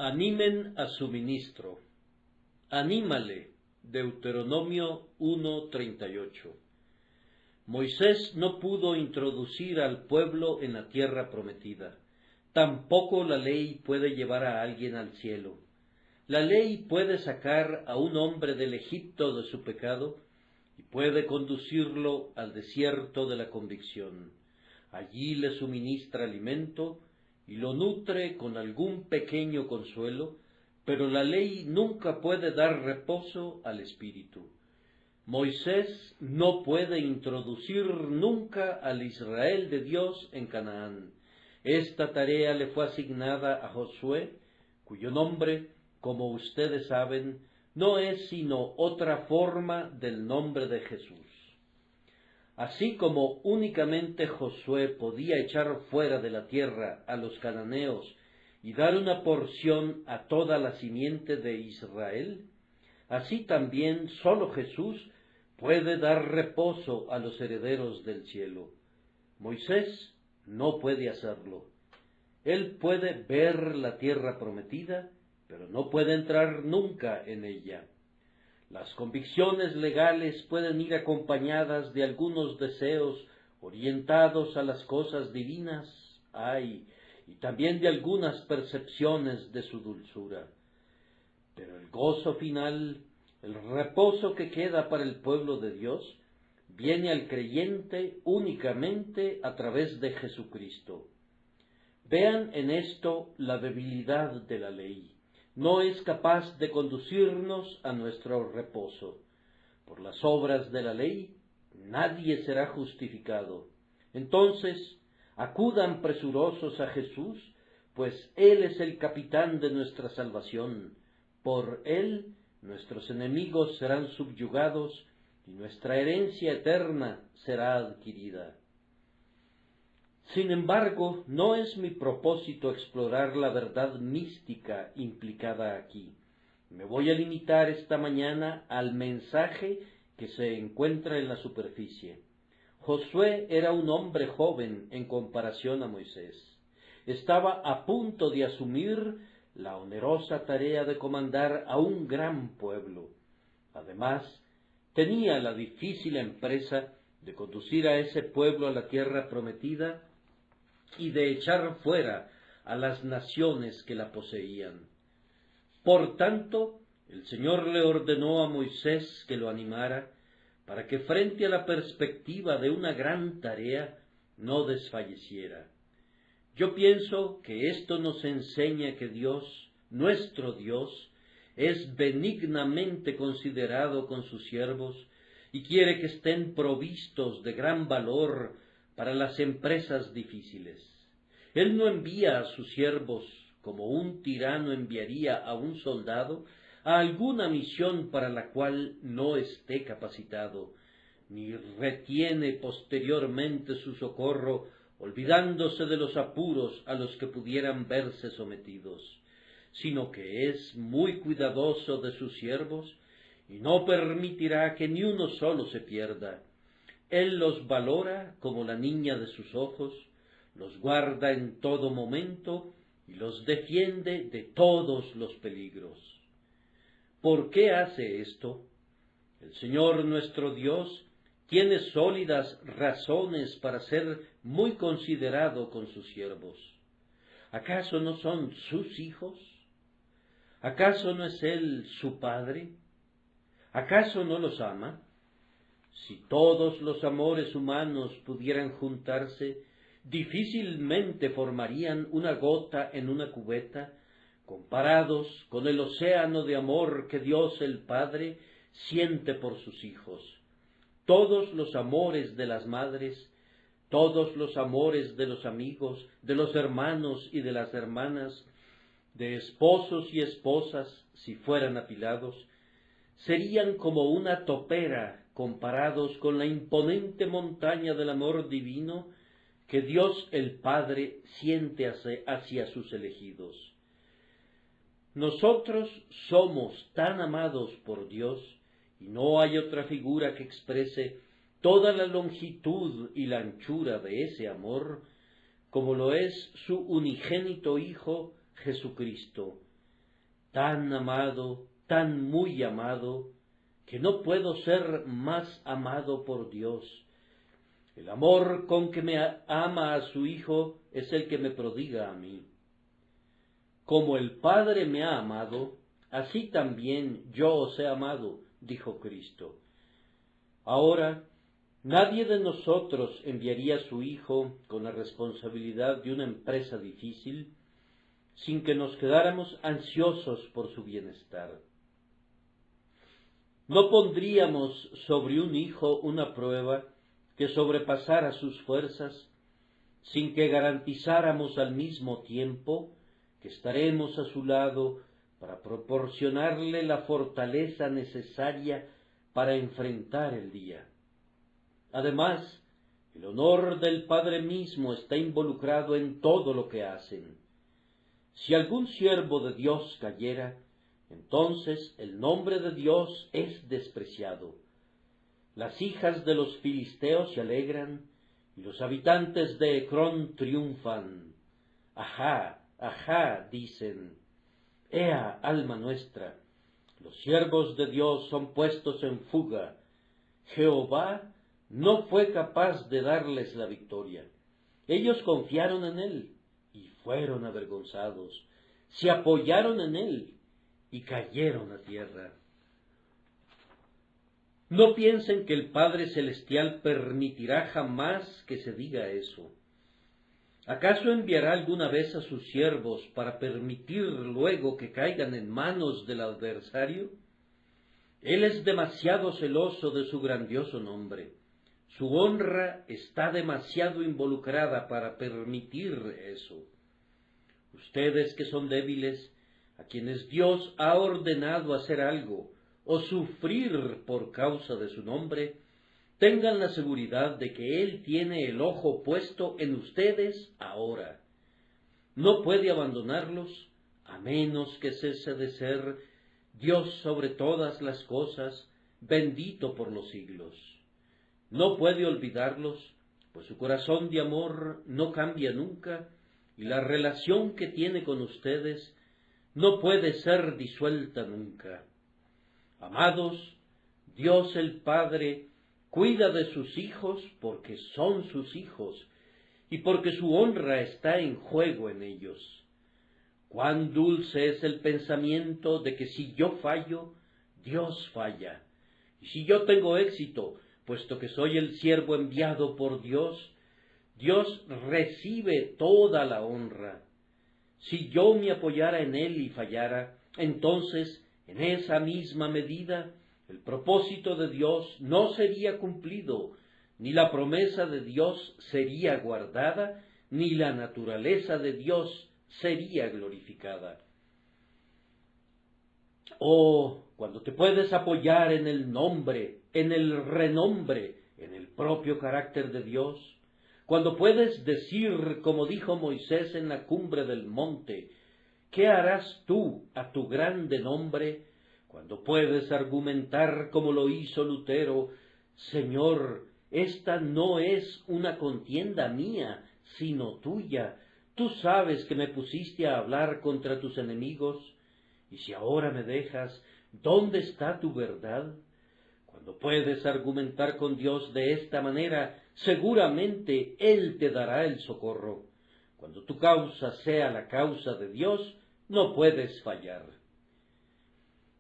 Animen a su ministro. Anímale. Deuteronomio 1:38. Moisés no pudo introducir al pueblo en la tierra prometida. Tampoco la ley puede llevar a alguien al cielo. La ley puede sacar a un hombre del Egipto de su pecado y puede conducirlo al desierto de la convicción. Allí le suministra alimento y lo nutre con algún pequeño consuelo, pero la ley nunca puede dar reposo al espíritu. Moisés no puede introducir nunca al Israel de Dios en Canaán. Esta tarea le fue asignada a Josué, cuyo nombre, como ustedes saben, no es sino otra forma del nombre de Jesús. Así como únicamente Josué podía echar fuera de la tierra a los cananeos y dar una porción a toda la simiente de Israel, así también sólo Jesús puede dar reposo a los herederos del cielo. Moisés no puede hacerlo. Él puede ver la tierra prometida, pero no puede entrar nunca en ella. Las convicciones legales pueden ir acompañadas de algunos deseos orientados a las cosas divinas, y también de algunas percepciones de su dulzura. Pero el gozo final, el reposo que queda para el pueblo de Dios, viene al creyente únicamente a través de Jesucristo. Vean en esto la debilidad de la ley. No es capaz de conducirnos a nuestro reposo. Por las obras de la ley, nadie será justificado. Entonces, acudan presurosos a Jesús, pues Él es el capitán de nuestra salvación. Por Él, nuestros enemigos serán subyugados y nuestra herencia eterna será adquirida. Sin embargo, no es mi propósito explorar la verdad mística implicada aquí. Me voy a limitar esta mañana al mensaje que se encuentra en la superficie. Josué era un hombre joven en comparación a Moisés. Estaba a punto de asumir la onerosa tarea de comandar a un gran pueblo. Además, tenía la difícil empresa de conducir a ese pueblo a la tierra prometida y de echar fuera a las naciones que la poseían. Por tanto, el Señor le ordenó a Moisés que lo animara para que frente a la perspectiva de una gran tarea no desfalleciera. Yo pienso que esto nos enseña que Dios, nuestro Dios, es benignamente considerado con sus siervos y quiere que estén provistos de gran valor para las empresas difíciles. Él no envía a sus siervos como un tirano enviaría a un soldado a alguna misión para la cual no esté capacitado, ni retiene posteriormente su socorro, olvidándose de los apuros a los que pudieran verse sometidos, sino que es muy cuidadoso de sus siervos y no permitirá que ni uno solo se pierda. Él los valora como la niña de sus ojos, los guarda en todo momento y los defiende de todos los peligros. ¿Por qué hace esto? El Señor nuestro Dios tiene sólidas razones para ser muy considerado con sus siervos. ¿Acaso no son sus hijos? ¿Acaso no es Él su Padre? ¿Acaso no los ama? Si todos los amores humanos pudieran juntarse, difícilmente formarían una gota en una cubeta, comparados con el océano de amor que Dios el Padre siente por sus hijos. Todos los amores de las madres, todos los amores de los amigos, de los hermanos y de las hermanas, de esposos y esposas, si fueran apilados, serían como una topera comparados con la imponente montaña del amor divino que Dios el Padre siente hacia sus elegidos. Nosotros somos tan amados por Dios, y no hay otra figura que exprese toda la longitud y la anchura de ese amor, como lo es su unigénito Hijo Jesucristo, tan amado, tan muy amado, que no puedo ser más amado por Dios. El amor con que me ama a su Hijo es el que me prodiga a mí. Como el Padre me ha amado, así también yo os he amado, dijo Cristo. Ahora, nadie de nosotros enviaría a su Hijo con la responsabilidad de una empresa difícil sin que nos quedáramos ansiosos por su bienestar. No pondríamos sobre un hijo una prueba que sobrepasara sus fuerzas, sin que garantizáramos al mismo tiempo que estaremos a su lado para proporcionarle la fortaleza necesaria para enfrentar el día. Además, el honor del Padre mismo está involucrado en todo lo que hacen. Si algún siervo de Dios cayera, entonces el nombre de Dios es despreciado. Las hijas de los filisteos se alegran, y los habitantes de Ecrón triunfan. Ajá, ajá, dicen. Ea, alma nuestra, los siervos de Dios son puestos en fuga. Jehová no fue capaz de darles la victoria. Ellos confiaron en él y fueron avergonzados. Se apoyaron en él y cayeron a tierra. No piensen que el Padre Celestial permitirá jamás que se diga eso. ¿Acaso enviará alguna vez a sus siervos para permitir luego que caigan en manos del adversario? Él es demasiado celoso de su grandioso nombre. Su honra está demasiado involucrada para permitir eso. Ustedes que son débiles, a quienes Dios ha ordenado hacer algo o sufrir por causa de su nombre, tengan la seguridad de que Él tiene el ojo puesto en ustedes ahora. No puede abandonarlos a menos que cese de ser Dios sobre todas las cosas, bendito por los siglos. No puede olvidarlos, pues su corazón de amor no cambia nunca, y la relación que tiene con ustedes no puede ser disuelta nunca. Amados, Dios el Padre cuida de sus hijos porque son sus hijos y porque su honra está en juego en ellos. Cuán dulce es el pensamiento de que si yo fallo, Dios falla, y si yo tengo éxito, puesto que soy el siervo enviado por Dios, Dios recibe toda la honra. Si yo me apoyara en Él y fallara, entonces, en esa misma medida, el propósito de Dios no sería cumplido, ni la promesa de Dios sería guardada, ni la naturaleza de Dios sería glorificada. Oh, cuando te puedes apoyar en el nombre, en el renombre, en el propio carácter de Dios, cuando puedes decir, como dijo Moisés en la cumbre del monte, ¿qué harás tú a tu grande nombre? Cuando puedes argumentar como lo hizo Lutero, Señor, esta no es una contienda mía, sino tuya. Tú sabes que me pusiste a hablar contra tus enemigos, y si ahora me dejas, ¿dónde está tu verdad? Cuando puedes argumentar con Dios de esta manera, seguramente Él te dará el socorro. Cuando tu causa sea la causa de Dios, no puedes fallar.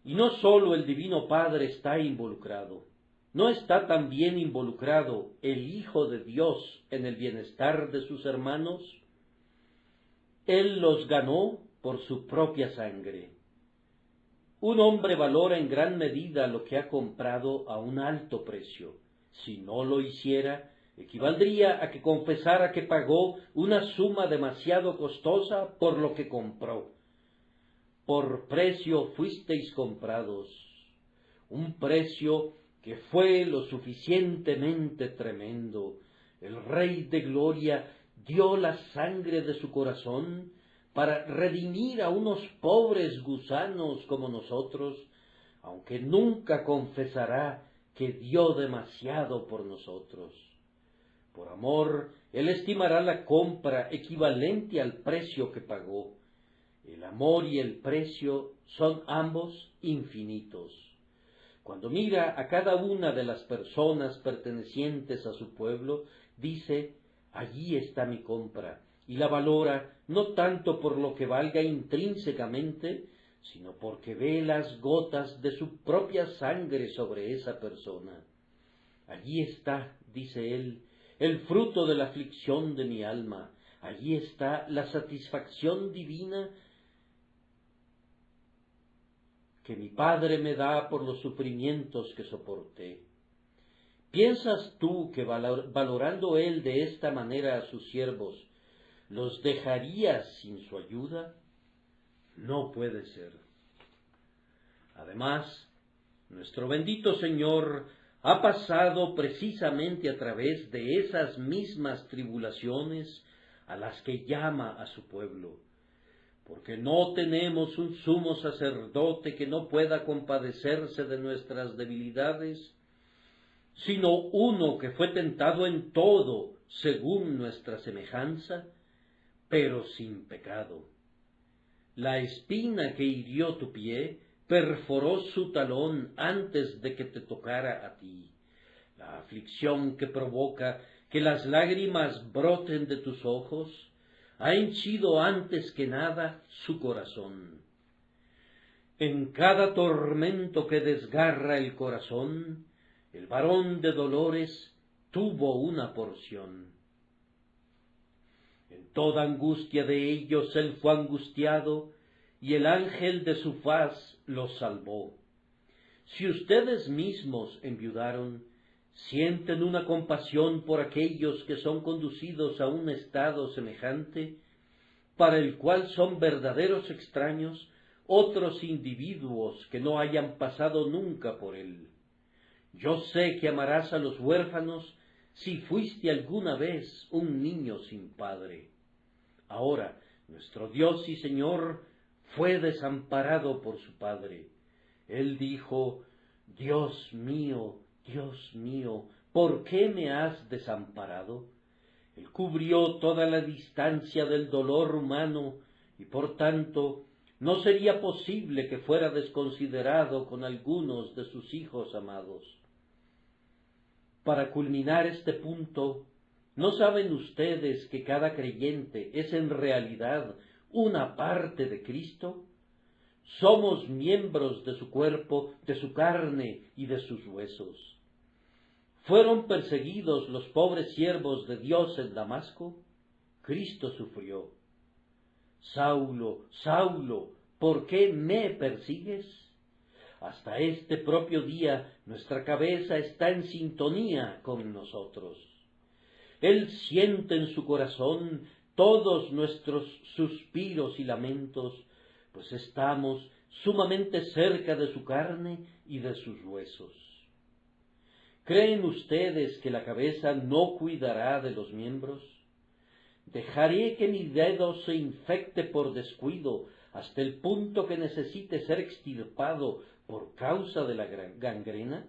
Y no sólo el Divino Padre está involucrado, ¿no está también involucrado el Hijo de Dios en el bienestar de sus hermanos? Él los ganó por su propia sangre. Un hombre valora en gran medida lo que ha comprado a un alto precio. Si no lo hiciera, equivaldría a que confesara que pagó una suma demasiado costosa por lo que compró. Por precio fuisteis comprados, un precio que fue lo suficientemente tremendo. El Rey de Gloria dio la sangre de su corazón para redimir a unos pobres gusanos como nosotros, aunque nunca confesará que dio demasiado por nosotros. Por amor, Él estimará la compra equivalente al precio que pagó. El amor y el precio son ambos infinitos. Cuando mira a cada una de las personas pertenecientes a su pueblo, dice, allí está mi compra, y la valora no tanto por lo que valga intrínsecamente, sino porque ve las gotas de su propia sangre sobre esa persona. Allí está, dice él, el fruto de la aflicción de mi alma, allí está la satisfacción divina que mi Padre me da por los sufrimientos que soporté. ¿Piensas tú que valorando él de esta manera a sus siervos, los dejaría sin su ayuda? No puede ser. Además, nuestro bendito Señor ha pasado precisamente a través de esas mismas tribulaciones a las que llama a su pueblo, porque no tenemos un sumo sacerdote que no pueda compadecerse de nuestras debilidades, sino uno que fue tentado en todo según nuestra semejanza, pero sin pecado. La espina que hirió tu pie perforó su talón antes de que te tocara a ti. La aflicción que provoca que las lágrimas broten de tus ojos ha henchido antes que nada su corazón. En cada tormento que desgarra el corazón, el varón de dolores tuvo una porción. En toda angustia de ellos él fue angustiado, y el ángel de su faz los salvó. Si ustedes mismos enviudaron, sienten una compasión por aquellos que son conducidos a un estado semejante, para el cual son verdaderos extraños otros individuos que no hayan pasado nunca por él. Yo sé que amarás a los huérfanos si fuiste alguna vez un niño sin padre. Ahora, nuestro Dios y Señor fue desamparado por su Padre. Él dijo, Dios mío, ¿por qué me has desamparado? Él cubrió toda la distancia del dolor humano y por tanto no sería posible que fuera desconsiderado con algunos de sus hijos amados. Para culminar este punto, ¿no saben ustedes que cada creyente es en realidad una parte de Cristo? Somos miembros de su cuerpo, de su carne y de sus huesos. ¿Fueron perseguidos los pobres siervos de Dios en Damasco? Cristo sufrió. Saulo, Saulo, ¿por qué me persigues? Hasta este propio día nuestra cabeza está en sintonía con nosotros. Él siente en su corazón todos nuestros suspiros y lamentos, pues estamos sumamente cerca de su carne y de sus huesos. ¿Creen ustedes que la cabeza no cuidará de los miembros? ¿Dejaré que mi dedo se infecte por descuido hasta el punto que necesite ser extirpado por causa de la gangrena?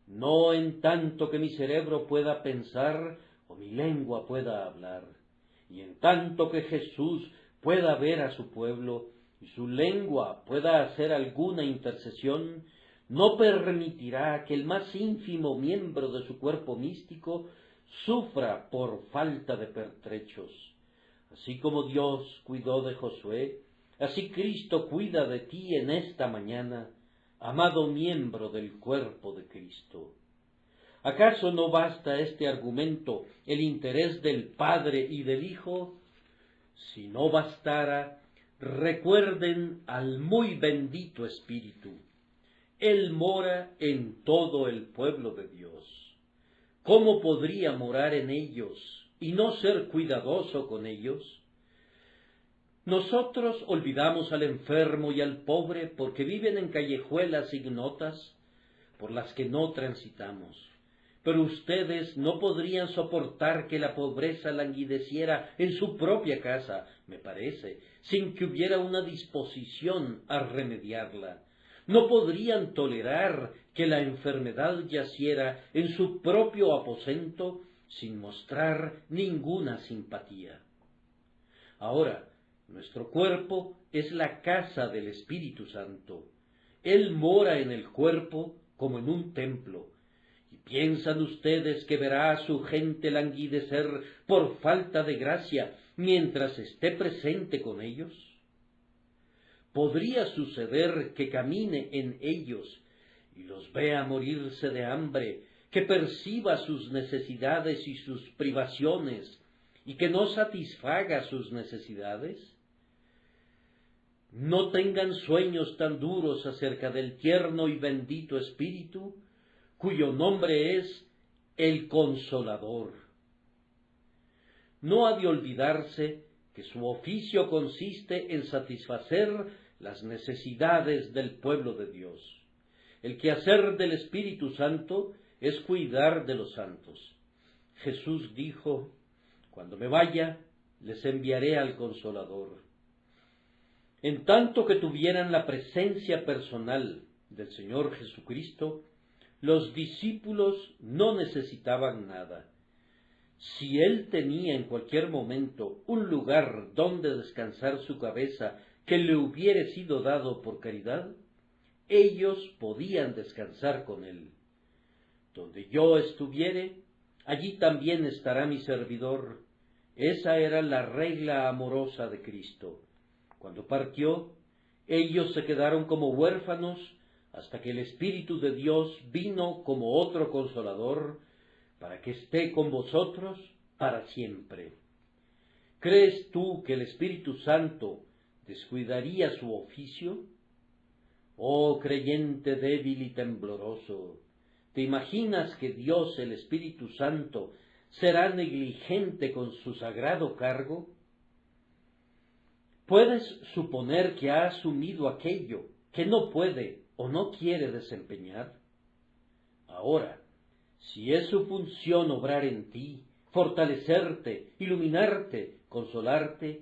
No en tanto que mi cerebro pueda pensar o mi lengua pueda hablar, y en tanto que Jesús pueda ver a su pueblo y su lengua pueda hacer alguna intercesión, no permitirá que el más ínfimo miembro de su cuerpo místico sufra por falta de pertrechos. Así como Dios cuidó de Josué, así Cristo cuida de ti en esta mañana, amado miembro del cuerpo de Cristo. ¿Acaso no basta este argumento el interés del Padre y del Hijo? Si no bastara, recuerden al muy bendito Espíritu. Él mora en todo el pueblo de Dios. ¿Cómo podría morar en ellos y no ser cuidadoso con ellos? Nosotros olvidamos al enfermo y al pobre porque viven en callejuelas ignotas por las que no transitamos. Pero ustedes no podrían soportar que la pobreza languideciera en su propia casa, me parece, sin que hubiera una disposición a remediarla. No podrían tolerar que la enfermedad yaciera en su propio aposento sin mostrar ninguna simpatía. Ahora, Nuestro cuerpo es la casa del Espíritu Santo. Él mora en el cuerpo como en un templo. ¿Y piensan ustedes que verá a su gente languidecer por falta de gracia mientras esté presente con ellos? Podría suceder que camine en ellos y los vea morirse de hambre, que perciba sus necesidades y sus privaciones, y que no satisfaga sus necesidades. No tengan sueños tan duros acerca del tierno y bendito Espíritu, cuyo nombre es el Consolador. No ha de olvidarse que su oficio consiste en satisfacer las necesidades del pueblo de Dios. El quehacer del Espíritu Santo es cuidar de los santos. Jesús dijo: cuando me vaya, les enviaré al Consolador. En tanto que tuvieran la presencia personal del Señor Jesucristo, los discípulos no necesitaban nada. Si Él tenía en cualquier momento un lugar donde descansar su cabeza que le hubiere sido dado por caridad, ellos podían descansar con Él. Donde yo estuviere, allí también estará mi servidor. Esa era la regla amorosa de Cristo. Cuando partió, ellos se quedaron como huérfanos hasta que el Espíritu de Dios vino como otro Consolador para que esté con vosotros para siempre. ¿Crees tú que el Espíritu Santo descuidaría su oficio? Oh creyente débil y tembloroso, ¿te imaginas que Dios, el Espíritu Santo, será negligente con su sagrado cargo? ¿Puedes suponer que ha asumido aquello que no puede o no quiere desempeñar? Ahora, si es su función obrar en ti, fortalecerte, iluminarte, consolarte,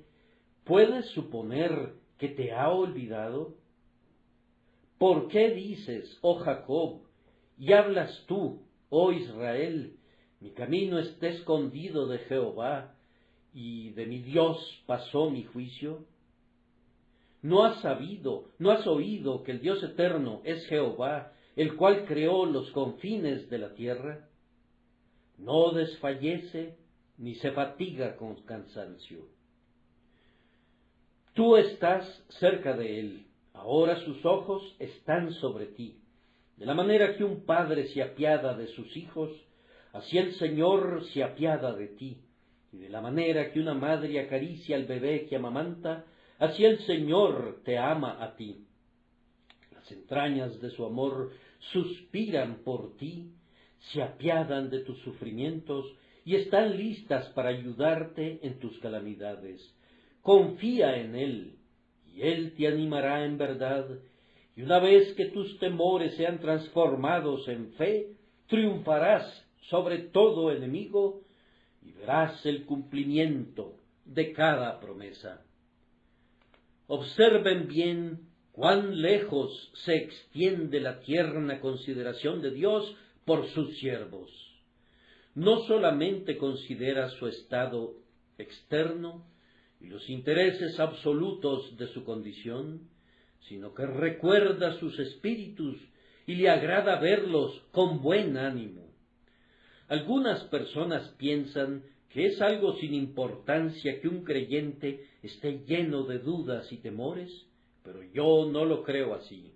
¿puedes suponer que te ha olvidado? ¿Por qué dices, oh Jacob, y hablas tú, oh Israel, mi camino está escondido de Jehová, y de mi Dios pasó mi juicio? ¿No has sabido, no has oído que el Dios eterno es Jehová, el cual creó los confines de la tierra? No desfallece ni se fatiga con cansancio. Tú estás cerca de él, ahora sus ojos están sobre ti. De la manera que un padre se apiada de sus hijos, así el Señor se apiada de ti. Y de la manera que una madre acaricia al bebé que amamanta, así el Señor te ama a ti. Las entrañas de su amor suspiran por ti, se apiadan de tus sufrimientos y están listas para ayudarte en tus calamidades. Confía en Él, y Él te animará en verdad, y una vez que tus temores sean transformados en fe, triunfarás sobre todo enemigo y verás el cumplimiento de cada promesa. Observen bien cuán lejos se extiende la tierna consideración de Dios por sus siervos. No solamente considera su estado externo y los intereses absolutos de su condición, sino que recuerda sus espíritus y le agrada verlos con buen ánimo. Algunas personas piensan que es algo sin importancia que un creyente esté lleno de dudas y temores, pero yo no lo creo así.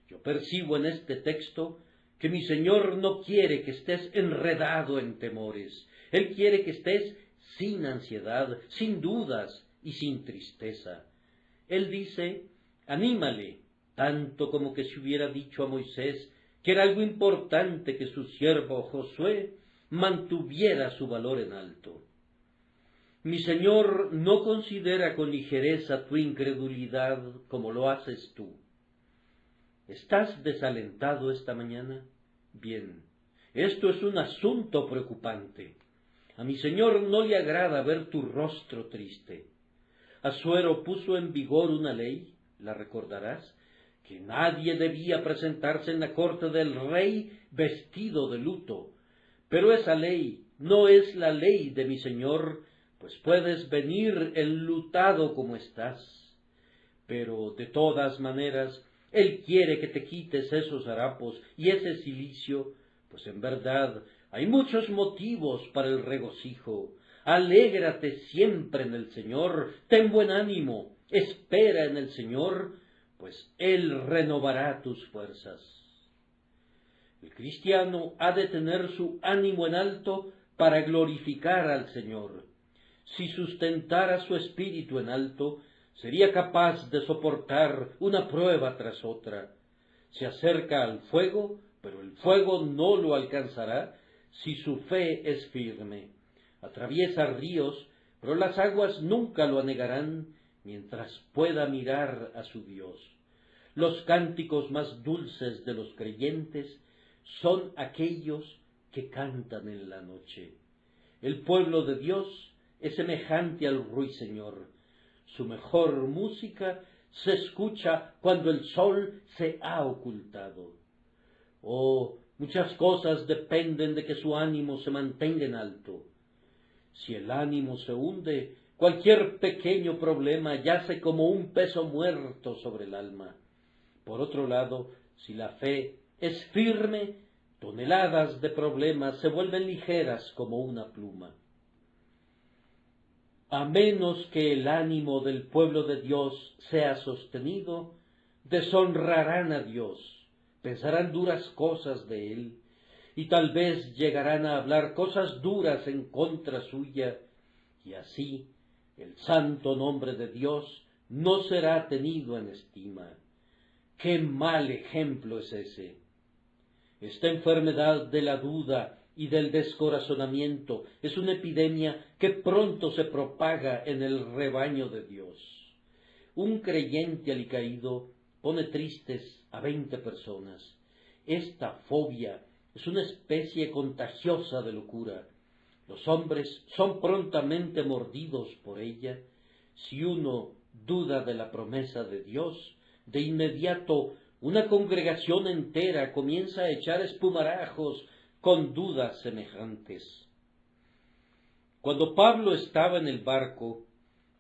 Yo percibo en este texto que mi Señor no quiere que estés enredado en temores. Él quiere que estés sin ansiedad, sin dudas y sin tristeza. Él dice: anímale, tanto como que se hubiera dicho a Moisés que era algo importante que su siervo Josué mantuviera su valor en alto. Mi Señor no considera con ligereza tu incredulidad como lo haces tú. ¿Estás desalentado esta mañana? Bien, esto es un asunto preocupante. A mi Señor no le agrada ver tu rostro triste. Asuero puso en vigor una ley, la recordarás, que nadie debía presentarse en la corte del rey vestido de luto. Pero esa ley no es la ley de mi Señor, pues puedes venir enlutado como estás, pero de todas maneras Él quiere que te quites esos harapos y ese cilicio, pues en verdad hay muchos motivos para el regocijo. Alégrate siempre en el Señor, ten buen ánimo, espera en el Señor, pues Él renovará tus fuerzas. El cristiano ha de tener su ánimo en alto para glorificar al Señor. Si sustentara su espíritu en alto, sería capaz de soportar una prueba tras otra. Se acerca al fuego, pero el fuego no lo alcanzará si su fe es firme. Atraviesa ríos, pero las aguas nunca lo anegarán mientras pueda mirar a su Dios. Los cánticos más dulces de los creyentes son aquellos que cantan en la noche. El pueblo de Dios es semejante al ruiseñor. Su mejor música se escucha cuando el sol se ha ocultado. Oh, muchas cosas dependen de que su ánimo se mantenga en alto. Si el ánimo se hunde, cualquier pequeño problema yace como un peso muerto sobre el alma. Por otro lado, si la fe es firme, toneladas de problemas se vuelven ligeras como una pluma. A menos que el ánimo del pueblo de Dios sea sostenido, deshonrarán a Dios, pensarán duras cosas de Él, y tal vez llegarán a hablar cosas duras en contra suya, y así el santo nombre de Dios no será tenido en estima. ¡Qué mal ejemplo es ese! Esta enfermedad de la duda y del descorazonamiento es una epidemia que pronto se propaga en el rebaño de Dios. Un creyente alicaído pone tristes a 20 personas. Esta fobia es una especie contagiosa de locura. Los hombres son prontamente mordidos por ella. Si uno duda de la promesa de Dios, de inmediato una congregación entera comienza a echar espumarajos con dudas semejantes. Cuando Pablo estaba en el barco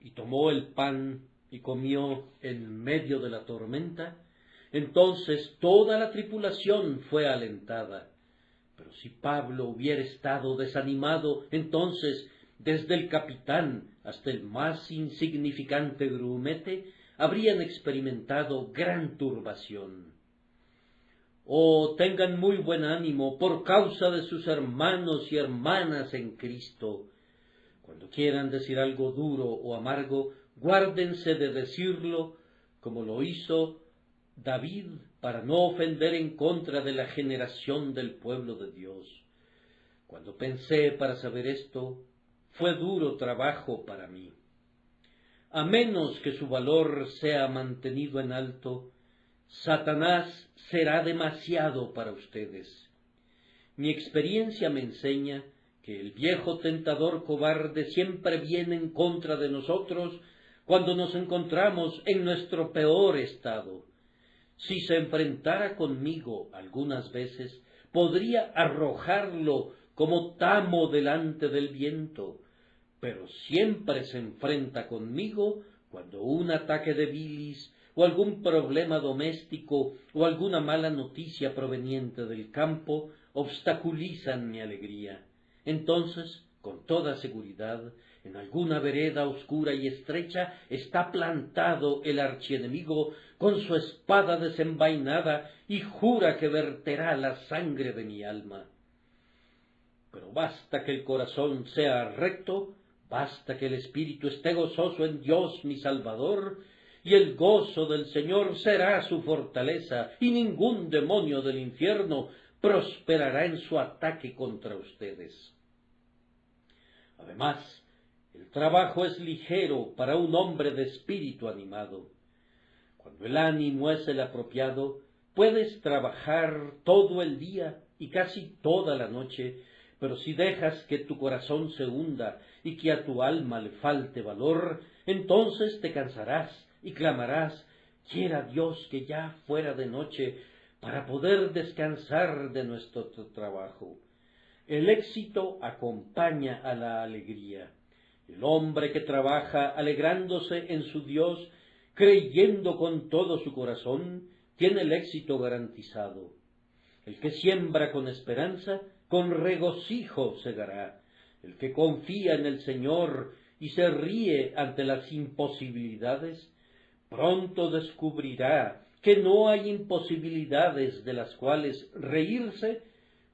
y tomó el pan y comió en medio de la tormenta, entonces toda la tripulación fue alentada. Pero si Pablo hubiera estado desanimado, entonces desde el capitán hasta el más insignificante grumete habrían experimentado gran turbación. Oh, tengan muy buen ánimo por causa de sus hermanos y hermanas en Cristo. Cuando quieran decir algo duro o amargo, guárdense de decirlo como lo hizo David para no ofender en contra de la generación del pueblo de Dios. Cuando pensé para saber esto, fue duro trabajo para mí. A menos que su valor sea mantenido en alto, Satanás será demasiado para ustedes. Mi experiencia me enseña que el viejo tentador cobarde siempre viene en contra de nosotros cuando nos encontramos en nuestro peor estado. Si se enfrentara conmigo algunas veces, podría arrojarlo como tamo delante del viento, pero siempre se enfrenta conmigo cuando un ataque de bilis o algún problema doméstico o alguna mala noticia proveniente del campo obstaculizan mi alegría. Entonces, con toda seguridad, en alguna vereda oscura y estrecha está plantado el archienemigo con su espada desenvainada y jura que verterá la sangre de mi alma. Pero basta que el corazón sea recto, basta que el espíritu esté gozoso en Dios mi Salvador, y el gozo del Señor será su fortaleza, y ningún demonio del infierno prosperará en su ataque contra ustedes. Además, el trabajo es ligero para un hombre de espíritu animado. Cuando el ánimo es el apropiado, puedes trabajar todo el día y casi toda la noche, pero si dejas que tu corazón se hunda y que a tu alma le falte valor, entonces te cansarás y clamarás: quiera Dios que ya fuera de noche para poder descansar de nuestro trabajo. El éxito acompaña a la alegría. El hombre que trabaja alegrándose en su Dios, creyendo con todo su corazón, tiene el éxito garantizado. El que siembra con esperanza, con regocijo segará. El que confía en el Señor y se ríe ante las imposibilidades, pronto descubrirá que no hay imposibilidades de las cuales reírse,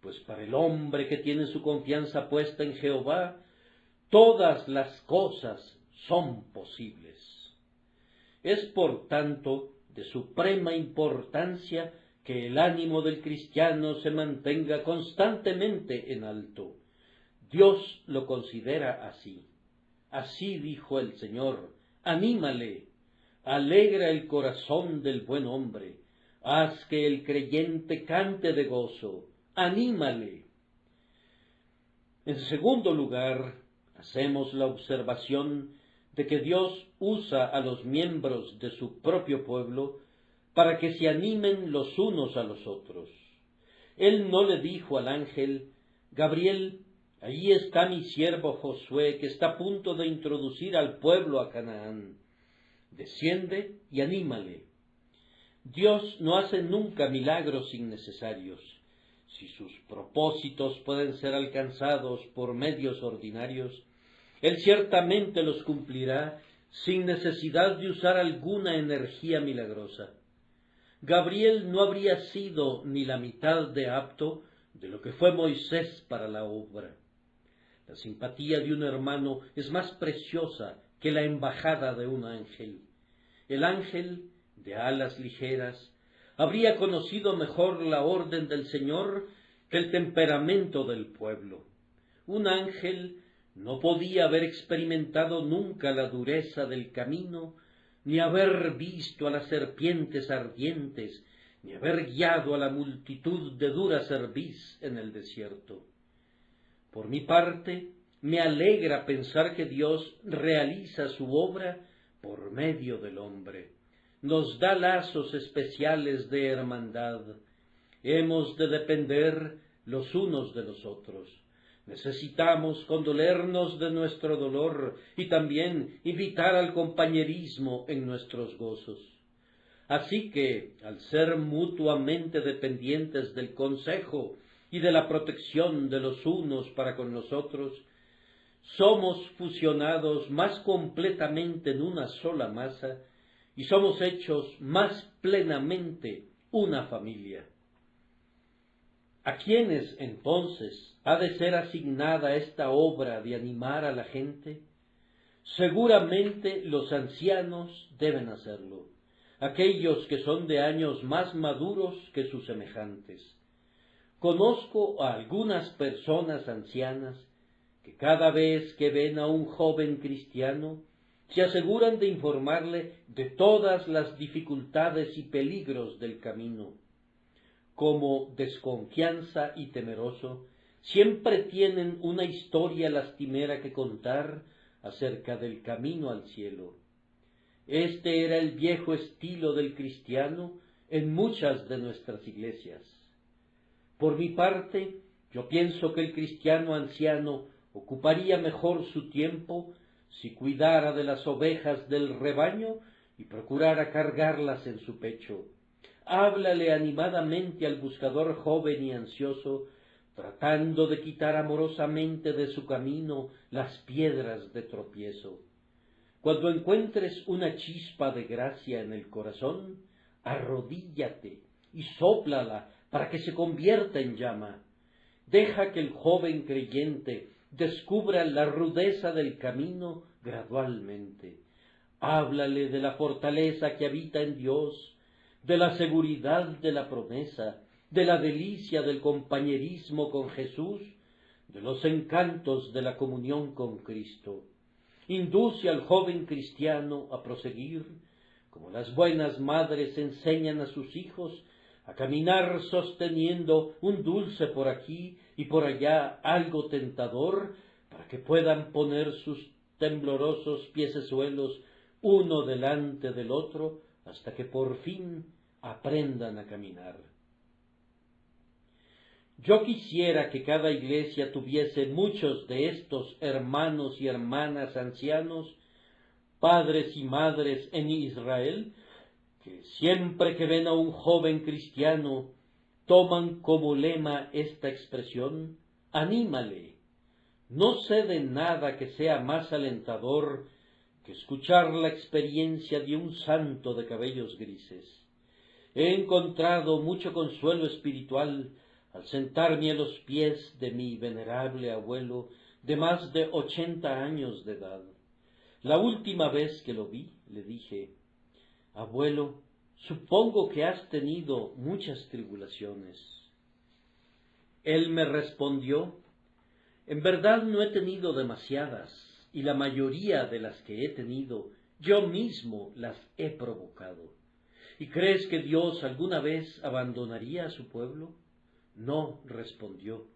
pues para el hombre que tiene su confianza puesta en Jehová, todas las cosas son posibles. Es por tanto de suprema importancia que el ánimo del cristiano se mantenga constantemente en alto. Dios lo considera así. Así dijo el Señor: anímale, alegra el corazón del buen hombre, haz que el creyente cante de gozo, anímale. En segundo lugar, hacemos la observación de que Dios usa a los miembros de su propio pueblo para que se animen los unos a los otros. Él no le dijo al ángel: Gabriel, ahí está mi siervo Josué, que está a punto de introducir al pueblo a Canaán. Desciende y anímale. Dios no hace nunca milagros innecesarios. Si sus propósitos pueden ser alcanzados por medios ordinarios, Él ciertamente los cumplirá sin necesidad de usar alguna energía milagrosa. Gabriel no habría sido ni la mitad de apto de lo que fue Moisés para la obra. La simpatía de un hermano es más preciosa que la embajada de un ángel. El ángel, de alas ligeras, habría conocido mejor la orden del Señor que el temperamento del pueblo. Un ángel no podía haber experimentado nunca la dureza del camino, ni haber visto a las serpientes ardientes, ni haber guiado a la multitud de dura cerviz en el desierto. Por mi parte, me alegra pensar que Dios realiza su obra por medio del hombre. Nos da lazos especiales de hermandad. Hemos de depender los unos de los otros. Necesitamos condolernos de nuestro dolor y también invitar al compañerismo en nuestros gozos. Así que, al ser mutuamente dependientes del consejo y de la protección de los unos para con los otros, somos fusionados más completamente en una sola masa y somos hechos más plenamente una familia. ¿A quiénes, entonces, ha de ser asignada esta obra de animar a la gente? Seguramente los ancianos deben hacerlo, aquellos que son de años más maduros que sus semejantes. Conozco a algunas personas ancianas que cada vez que ven a un joven cristiano, se aseguran de informarle de todas las dificultades y peligros del camino. Como desconfianza y temeroso, siempre tienen una historia lastimera que contar acerca del camino al cielo. Este era el viejo estilo del cristiano en muchas de nuestras iglesias. Por mi parte, yo pienso que el cristiano anciano ocuparía mejor su tiempo si cuidara de las ovejas del rebaño y procurara cargarlas en su pecho. Háblale animadamente al buscador joven y ansioso, tratando de quitar amorosamente de su camino las piedras de tropiezo. Cuando encuentres una chispa de gracia en el corazón, arrodíllate y sóplala para que se convierta en llama. Deja que el joven creyente descubra la rudeza del camino gradualmente. Háblale de la fortaleza que habita en Dios, de la seguridad de la promesa, de la delicia del compañerismo con Jesús, de los encantos de la comunión con Cristo. Induce al joven cristiano a proseguir, como las buenas madres enseñan a sus hijos, a caminar sosteniendo un dulce por aquí y por allá algo tentador, para que puedan poner sus temblorosos piezezuelos uno delante del otro, hasta que por fin aprendan a caminar. Yo quisiera que cada iglesia tuviese muchos de estos hermanos y hermanas ancianos, padres y madres en Israel, que siempre que ven a un joven cristiano, toman como lema esta expresión: anímale. No sé de nada que sea más alentador que escuchar la experiencia de un santo de cabellos grises. He encontrado mucho consuelo espiritual al sentarme a los pies de mi venerable abuelo de más de 80 años de edad. La última vez que lo vi, le dije: abuelo, supongo que has tenido muchas tribulaciones. Él me respondió: en verdad no he tenido demasiadas, y la mayoría de las que he tenido, yo mismo las he provocado. ¿Y crees que Dios alguna vez abandonaría a su pueblo? No, respondió,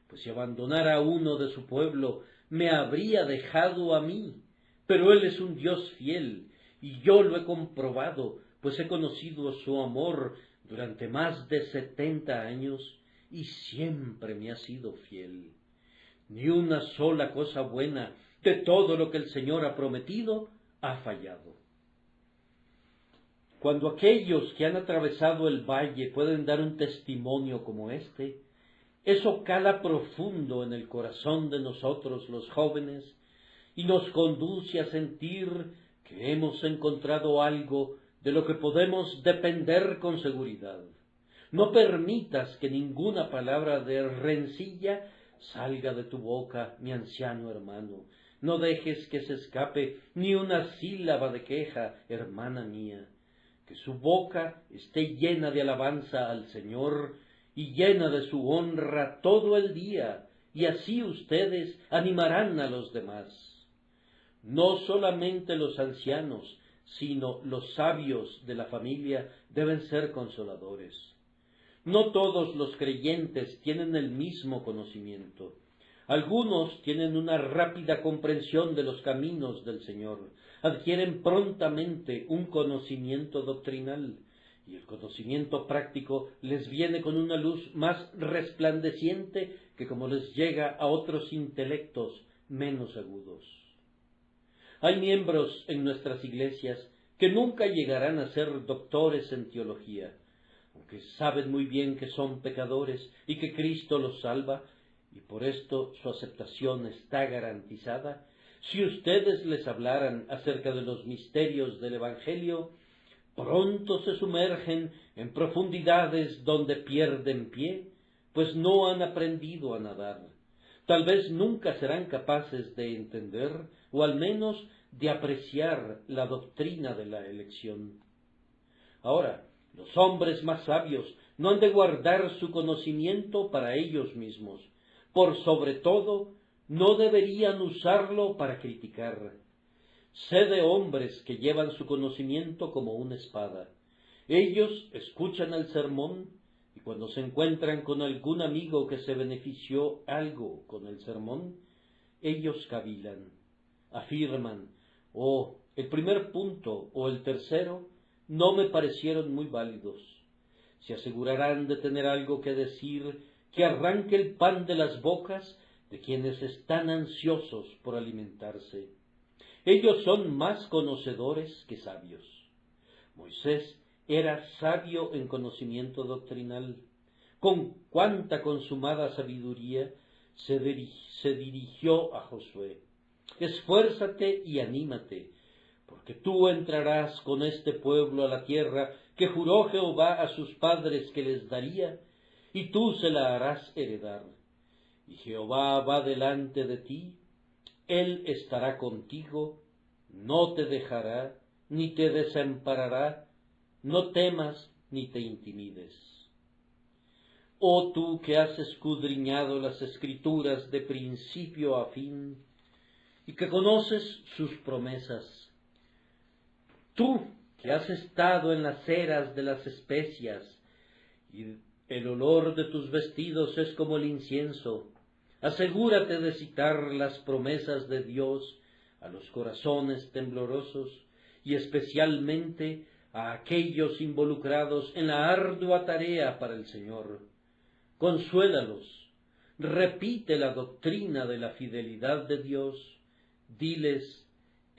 pues si abandonara a uno de su pueblo, me habría dejado a mí. Pero Él es un Dios fiel, y yo lo he comprobado, pues he conocido su amor durante más de 70 años, y siempre me ha sido fiel. Ni una sola cosa buena de todo lo que el Señor ha prometido ha fallado. Cuando aquellos que han atravesado el valle pueden dar un testimonio como este, eso cala profundo en el corazón de nosotros los jóvenes y nos conduce a sentir que hemos encontrado algo de lo que podemos depender con seguridad. No permitas que ninguna palabra de rencilla salga de tu boca, mi anciano hermano. No dejes que se escape ni una sílaba de queja, hermana mía. Que su boca esté llena de alabanza al Señor y llena de su honra todo el día, y así ustedes animarán a los demás. No solamente los ancianos, sino los sabios de la familia deben ser consoladores. No todos los creyentes tienen el mismo conocimiento. Algunos tienen una rápida comprensión de los caminos del Señor, adquieren prontamente un conocimiento doctrinal, y el conocimiento práctico les viene con una luz más resplandeciente que como les llega a otros intelectos menos agudos. Hay miembros en nuestras iglesias que nunca llegarán a ser doctores en teología, aunque saben muy bien que son pecadores y que Cristo los salva, y por esto su aceptación está garantizada. Si ustedes les hablaran acerca de los misterios del Evangelio, pronto se sumergen en profundidades donde pierden pie, pues no han aprendido a nadar. Tal vez nunca serán capaces de entender, o al menos de apreciar, la doctrina de la elección. Ahora, los hombres más sabios no han de guardar su conocimiento para ellos mismos. Por sobre todo, no deberían usarlo para criticar. Sé de hombres que llevan su conocimiento como una espada. Ellos escuchan el sermón y cuando se encuentran con algún amigo que se benefició algo con el sermón, ellos cavilan, afirman: el primer punto o el tercero no me parecieron muy válidos. Se asegurarán de tener algo que decir que arranque el pan de las bocas de quienes están ansiosos por alimentarse. Ellos son más conocedores que sabios. Moisés era sabio en conocimiento doctrinal. Con cuánta consumada sabiduría se dirigió a Josué: esfuérzate y anímate, porque tú entrarás con este pueblo a la tierra que juró Jehová a sus padres que les daría, y tú se la harás heredar. Y Jehová va delante de ti, Él estará contigo, no te dejará, ni te desamparará, no temas ni te intimides. Oh tú que has escudriñado las Escrituras de principio a fin, y que conoces sus promesas, tú que has estado en las eras de las especias, y el olor de tus vestidos es como el incienso, asegúrate de citar las promesas de Dios a los corazones temblorosos, y especialmente a aquellos involucrados en la ardua tarea para el Señor. consuélalos, repite la doctrina de la fidelidad de Dios, diles,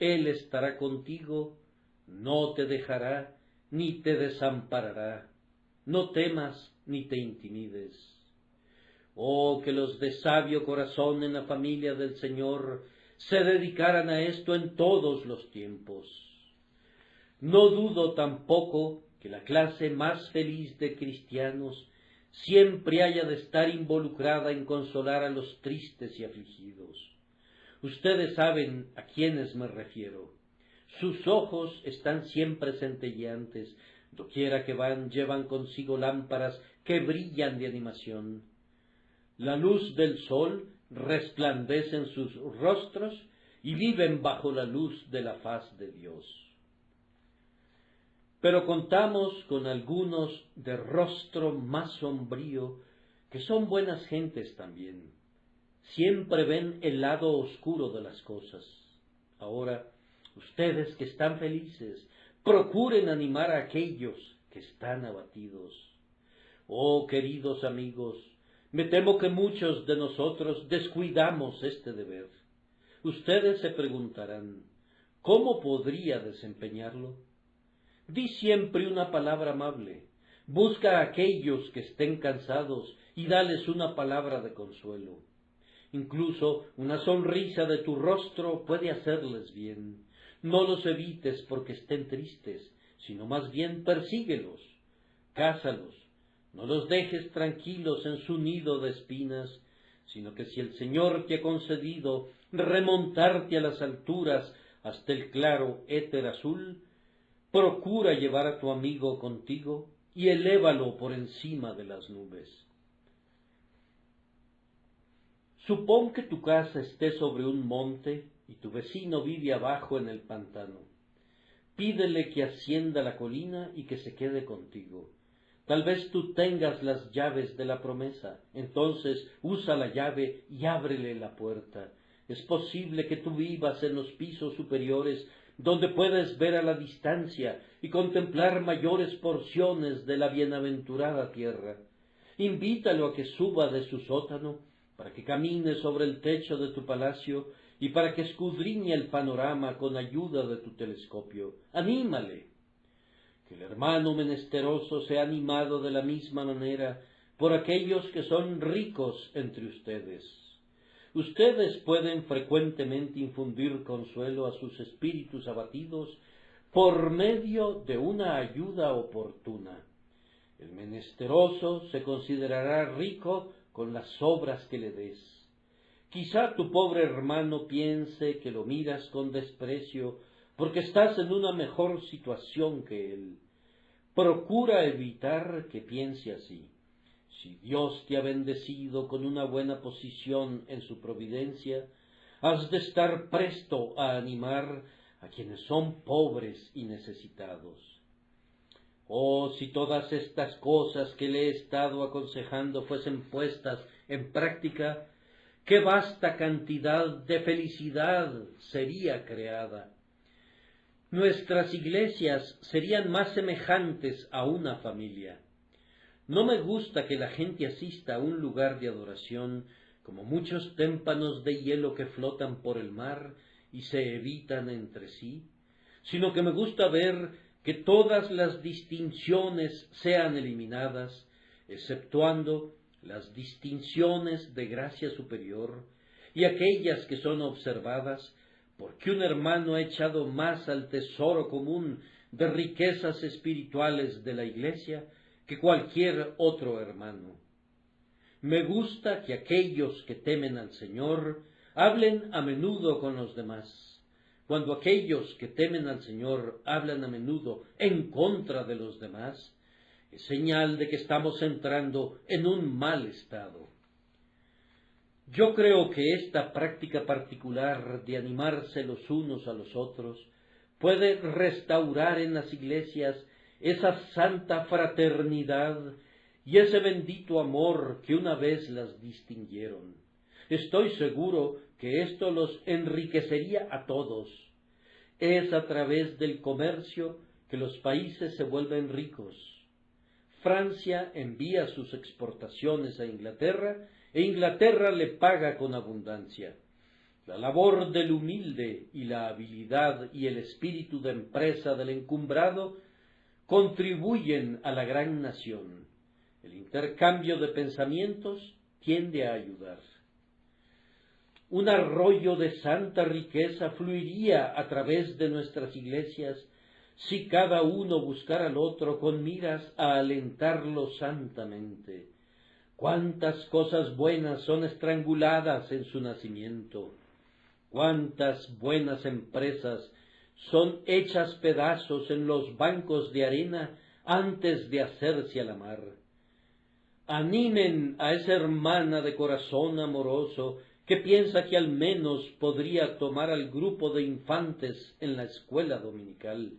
Él estará contigo, no te dejará, ni te desamparará, no temas ni te intimides. Oh, que los de sabio corazón en la familia del Señor se dedicaran a esto en todos los tiempos. No dudo tampoco que la clase más feliz de cristianos siempre haya de estar involucrada en consolar a los tristes y afligidos. Ustedes saben a quiénes me refiero. Sus ojos están siempre centelleantes, doquiera que van llevan consigo lámparas que brillan de animación. La luz del sol resplandece en sus rostros y viven bajo la luz de la faz de Dios. Pero contamos con algunos de rostro más sombrío, que son buenas gentes también. Siempre ven el lado oscuro de las cosas. Ahora, ustedes que están felices, procuren animar a aquellos que están abatidos. Oh, queridos amigos, me temo que muchos de nosotros descuidamos este deber. Ustedes se preguntarán, ¿cómo podría desempeñarlo? Di siempre una palabra amable, busca a aquellos que estén cansados y dales una palabra de consuelo. Incluso una sonrisa de tu rostro puede hacerles bien. No los evites porque estén tristes, sino más bien persíguelos, cázalos, no los dejes tranquilos en su nido de espinas, sino que si el Señor te ha concedido remontarte a las alturas hasta el claro éter azul, procura llevar a tu amigo contigo y elévalo por encima de las nubes. Supón que tu casa esté sobre un monte y tu vecino vive abajo en el pantano. Pídele que ascienda la colina y que se quede contigo. Tal vez tú tengas las llaves de la promesa, entonces usa la llave y ábrele la puerta. Es posible que tú vivas en los pisos superiores, donde puedes ver a la distancia y contemplar mayores porciones de la bienaventurada tierra. Invítalo a que suba de su sótano, para que camine sobre el techo de tu palacio y para que escudriñe el panorama con ayuda de tu telescopio. Anímale. Que el hermano menesteroso sea animado de la misma manera por aquellos que son ricos entre ustedes. Ustedes pueden frecuentemente infundir consuelo a sus espíritus abatidos por medio de una ayuda oportuna. El menesteroso se considerará rico con las obras que le des. Quizá tu pobre hermano piense que lo miras con desprecio porque estás en una mejor situación que él. Procura evitar que piense así. Si Dios te ha bendecido con una buena posición en su providencia, has de estar presto a animar a quienes son pobres y necesitados. Oh, si todas estas cosas que le he estado aconsejando fuesen puestas en práctica, qué vasta cantidad de felicidad sería creada. Nuestras iglesias serían más semejantes a una familia. No me gusta que la gente asista a un lugar de adoración como muchos témpanos de hielo que flotan por el mar y se evitan entre sí, sino que me gusta ver que todas las distinciones sean eliminadas, exceptuando las distinciones de gracia superior y aquellas que son observadas porque un hermano ha echado más al tesoro común de riquezas espirituales de la Iglesia que cualquier otro hermano. Me gusta que aquellos que temen al Señor hablen a menudo con los demás. Cuando aquellos que temen al Señor hablan a menudo en contra de los demás, es señal de que estamos entrando en un mal estado. Yo creo que esta práctica particular de animarse los unos a los otros puede restaurar en las iglesias esa santa fraternidad y ese bendito amor que una vez las distinguieron. Estoy seguro que esto los enriquecería a todos. Es a través del comercio que los países se vuelven ricos. Francia envía sus exportaciones a Inglaterra e Inglaterra le paga con abundancia. La labor del humilde y la habilidad y el espíritu de empresa del encumbrado contribuyen a la gran nación. El intercambio de pensamientos tiende a ayudar. Un arroyo de santa riqueza fluiría a través de nuestras iglesias si cada uno buscara al otro con miras a alentarlo santamente. Cuántas cosas buenas son estranguladas en su nacimiento. Cuántas buenas empresas son hechas pedazos en los bancos de arena antes de hacerse a la mar. Animen a esa hermana de corazón amoroso que piensa que al menos podría tomar al grupo de infantes en la escuela dominical.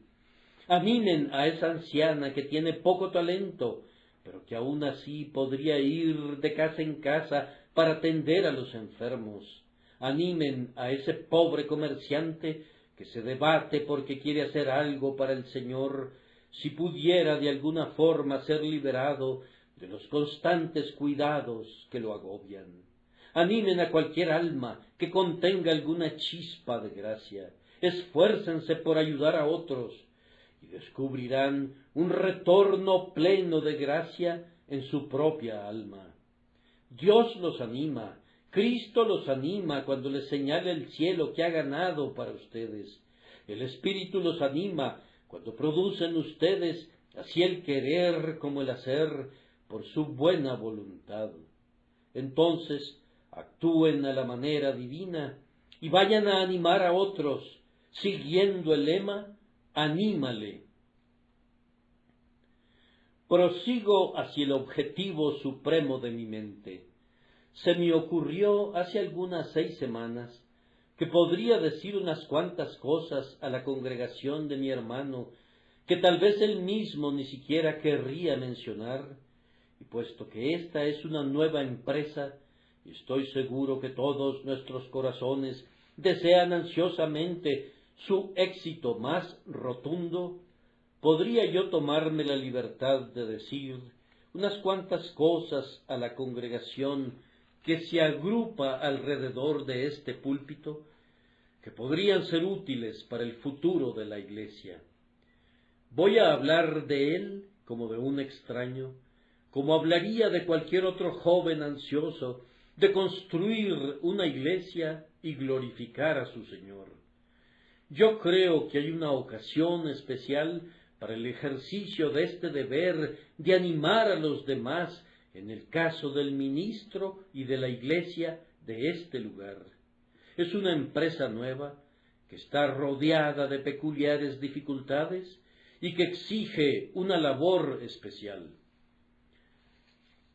Animen a esa anciana que tiene poco talento, pero que aún así podría ir de casa en casa para atender a los enfermos. Animen a ese pobre comerciante que se debate porque quiere hacer algo para el Señor, si pudiera de alguna forma ser liberado de los constantes cuidados que lo agobian. Animen a cualquier alma que contenga alguna chispa de gracia. Esfuércense por ayudar a otros y descubrirán un retorno pleno de gracia en su propia alma. Dios los anima, Cristo los anima cuando les señala el cielo que ha ganado para ustedes. El Espíritu los anima cuando producen ustedes así el querer como el hacer por su buena voluntad. Entonces, actúen a la manera divina y vayan a animar a otros, siguiendo el lema, anímale. Prosigo hacia el objetivo supremo de mi mente. Se me ocurrió hace algunas 6 semanas que podría decir unas cuantas cosas a la congregación de mi hermano que tal vez él mismo ni siquiera querría mencionar, y puesto que esta es una nueva empresa, y estoy seguro que todos nuestros corazones desean ansiosamente su éxito más rotundo, podría yo tomarme la libertad de decir unas cuantas cosas a la congregación que se agrupa alrededor de este púlpito, que podrían ser útiles para el futuro de la Iglesia. Voy a hablar de él como de un extraño, como hablaría de cualquier otro joven ansioso de construir una iglesia y glorificar a su Señor. Yo creo que hay una ocasión especial para el ejercicio de este deber de animar a los demás en el caso del ministro y de la iglesia de este lugar. Es una empresa nueva que está rodeada de peculiares dificultades y que exige una labor especial.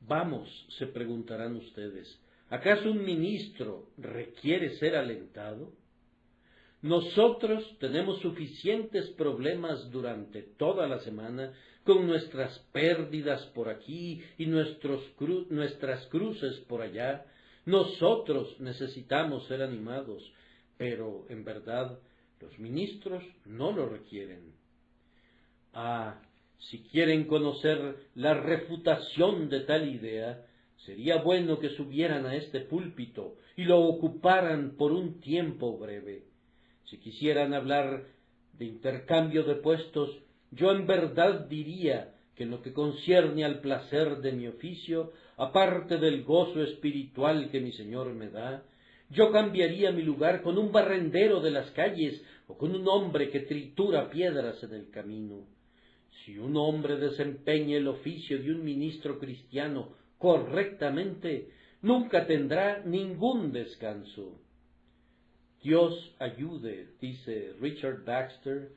Vamos, se preguntarán ustedes, ¿acaso un ministro requiere ser alentado? Nosotros tenemos suficientes problemas durante toda la semana con nuestras pérdidas por aquí y nuestras cruces por allá. Nosotros necesitamos ser animados, pero en verdad los ministros no lo requieren. Si quieren conocer la refutación de tal idea, sería bueno que subieran a este púlpito y lo ocuparan por un tiempo breve. Si quisieran hablar de intercambio de puestos, yo en verdad diría que en lo que concierne al placer de mi oficio, aparte del gozo espiritual que mi Señor me da, yo cambiaría mi lugar con un barrendero de las calles o con un hombre que tritura piedras en el camino. Si un hombre desempeña el oficio de un ministro cristiano correctamente, nunca tendrá ningún descanso. Dios ayude, dice Richard Baxter,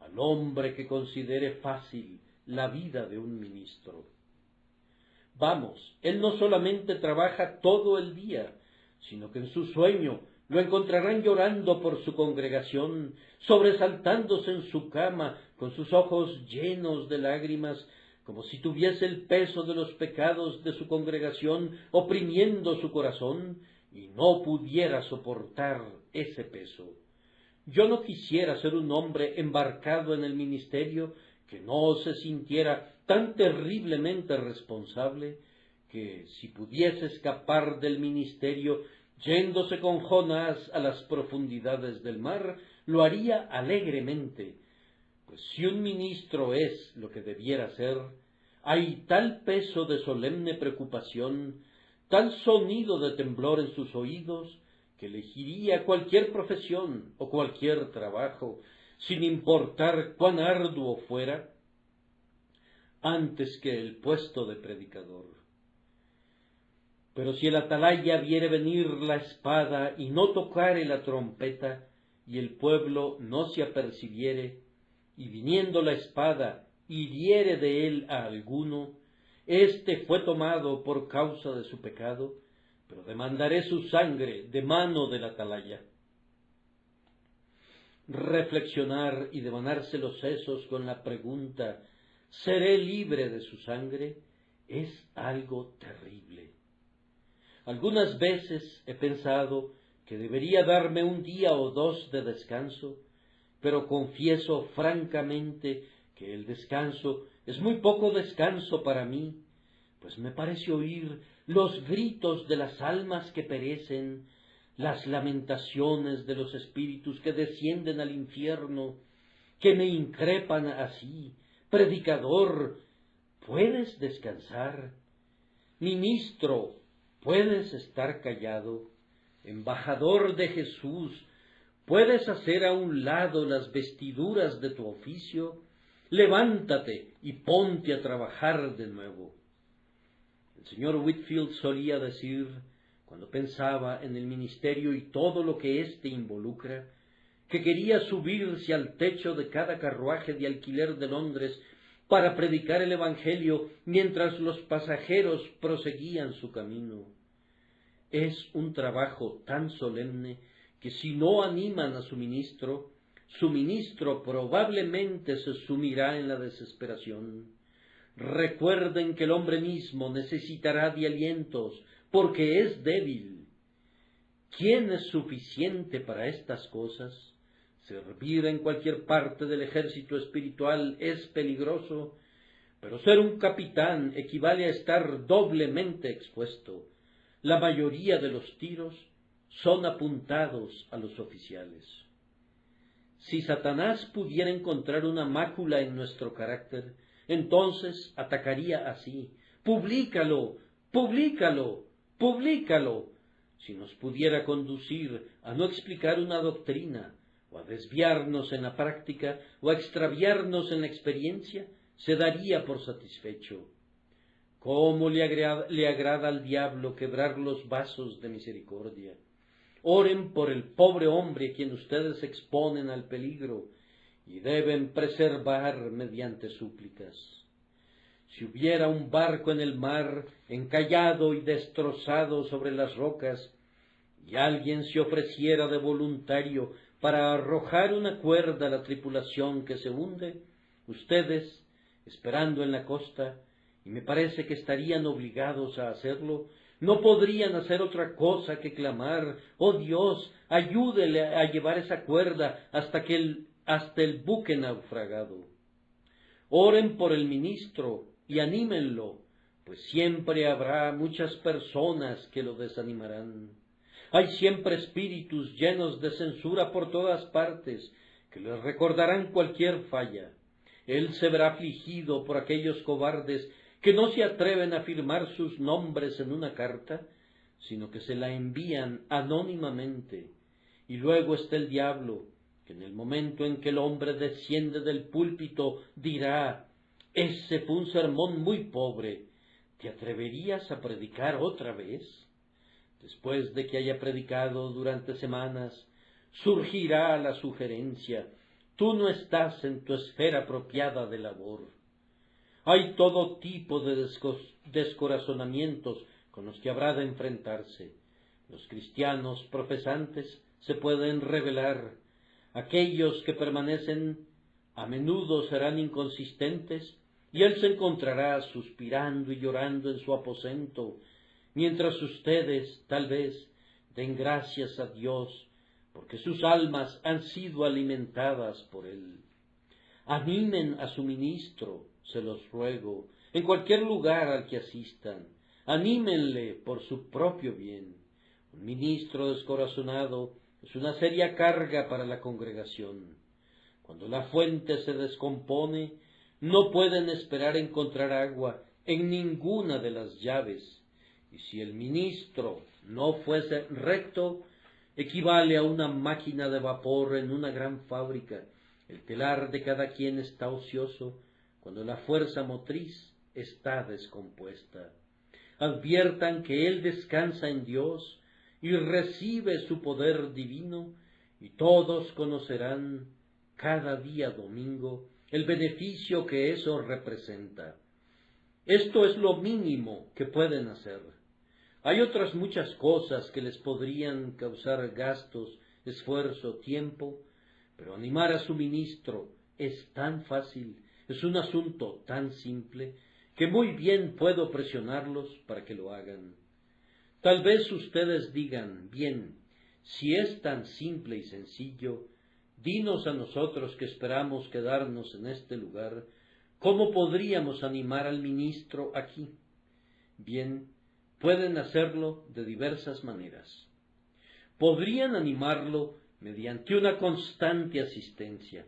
al hombre que considere fácil la vida de un ministro. Vamos, él no solamente trabaja todo el día, sino que en su sueño lo encontrarán llorando por su congregación, sobresaltándose en su cama, con sus ojos llenos de lágrimas, como si tuviese el peso de los pecados de su congregación oprimiendo su corazón, y no pudiera soportar ese peso. Yo no quisiera ser un hombre embarcado en el ministerio que no se sintiera tan terriblemente responsable que, si pudiese escapar del ministerio yéndose con Jonás a las profundidades del mar, lo haría alegremente, pues si un ministro es lo que debiera ser, hay tal peso de solemne preocupación, tal sonido de temblor en sus oídos, que elegiría cualquier profesión o cualquier trabajo, sin importar cuán arduo fuera, antes que el puesto de predicador. Pero si el atalaya viere venir la espada y no tocare la trompeta, y el pueblo no se apercibiere, y viniendo la espada hiriere de él a alguno, éste fue tomado por causa de su pecado, pero demandaré su sangre de mano del atalaya. Reflexionar y devanarse los sesos con la pregunta, ¿seré libre de su sangre?, es algo terrible. Algunas veces he pensado que debería darme un día o dos de descanso, pero confieso francamente que el descanso es muy poco descanso para mí, pues me parece oír los gritos de las almas que perecen, las lamentaciones de los espíritus que descienden al infierno, que me increpan así: predicador, ¿puedes descansar? Ministro, ¿puedes estar callado? Embajador de Jesús, ¿puedes hacer a un lado las vestiduras de tu oficio? Levántate y ponte a trabajar de nuevo. El señor Whitefield solía decir, cuando pensaba en el ministerio y todo lo que éste involucra, que quería subirse al techo de cada carruaje de alquiler de Londres para predicar el Evangelio mientras los pasajeros proseguían su camino. Es un trabajo tan solemne que si no animan a su ministro probablemente se sumirá en la desesperación. Recuerden que el hombre mismo necesitará de alientos, porque es débil. ¿Quién es suficiente para estas cosas? Servir en cualquier parte del ejército espiritual es peligroso, pero ser un capitán equivale a estar doblemente expuesto. La mayoría de los tiros son apuntados a los oficiales. Si Satanás pudiera encontrar una mácula en nuestro carácter, entonces atacaría así: ¡públicalo, públicalo, públicalo! Si nos pudiera conducir a no explicar una doctrina, o a desviarnos en la práctica, o a extraviarnos en la experiencia, se daría por satisfecho. ¿Cómo le agrada al diablo quebrar los vasos de misericordia? Oren por el pobre hombre a quien ustedes exponen al peligro, y deben preservar mediante súplicas. Si hubiera un barco en el mar, encallado y destrozado sobre las rocas, y alguien se ofreciera de voluntario para arrojar una cuerda a la tripulación que se hunde, ustedes, esperando en la costa, y me parece que estarían obligados a hacerlo, no podrían hacer otra cosa que clamar: «Oh Dios, ayúdele a llevar esa cuerda hasta el buque naufragado». Oren por el ministro y anímenlo, pues siempre habrá muchas personas que lo desanimarán. Hay siempre espíritus llenos de censura por todas partes, que les recordarán cualquier falla. Él se verá afligido por aquellos cobardes que no se atreven a firmar sus nombres en una carta, sino que se la envían anónimamente. Y luego está el diablo, que en el momento en que el hombre desciende del púlpito dirá: «Ese fue un sermón muy pobre, ¿te atreverías a predicar otra vez?». Después de que haya predicado durante semanas, surgirá la sugerencia: «Tú no estás en tu esfera apropiada de labor». Hay todo tipo de descorazonamientos con los que habrá de enfrentarse. Los cristianos profesantes se pueden rebelar. Aquellos que permanecen a menudo serán inconsistentes, y él se encontrará suspirando y llorando en su aposento, mientras ustedes, tal vez, den gracias a Dios, porque sus almas han sido alimentadas por él. Animen a su ministro, se los ruego, en cualquier lugar al que asistan. Anímenle por su propio bien. Un ministro descorazonado es una seria carga para la congregación. Cuando la fuente se descompone, no pueden esperar encontrar agua en ninguna de las llaves, y si el ministro no fuese recto, equivale a una máquina de vapor en una gran fábrica. El telar de cada quien está ocioso cuando la fuerza motriz está descompuesta. Adviertan que Él descansa en Dios y recibe su poder divino, y todos conocerán cada día domingo el beneficio que eso representa. Esto es lo mínimo que pueden hacer. Hay otras muchas cosas que les podrían causar gastos, esfuerzo, tiempo, pero animar a su ministro es tan fácil, es un asunto tan simple, que muy bien puedo presionarlos para que lo hagan. Tal vez ustedes digan, bien, si es tan simple y sencillo, dinos a nosotros que esperamos quedarnos en este lugar, ¿cómo podríamos animar al ministro aquí? Bien, pueden hacerlo de diversas maneras. Podrían animarlo mediante una constante asistencia.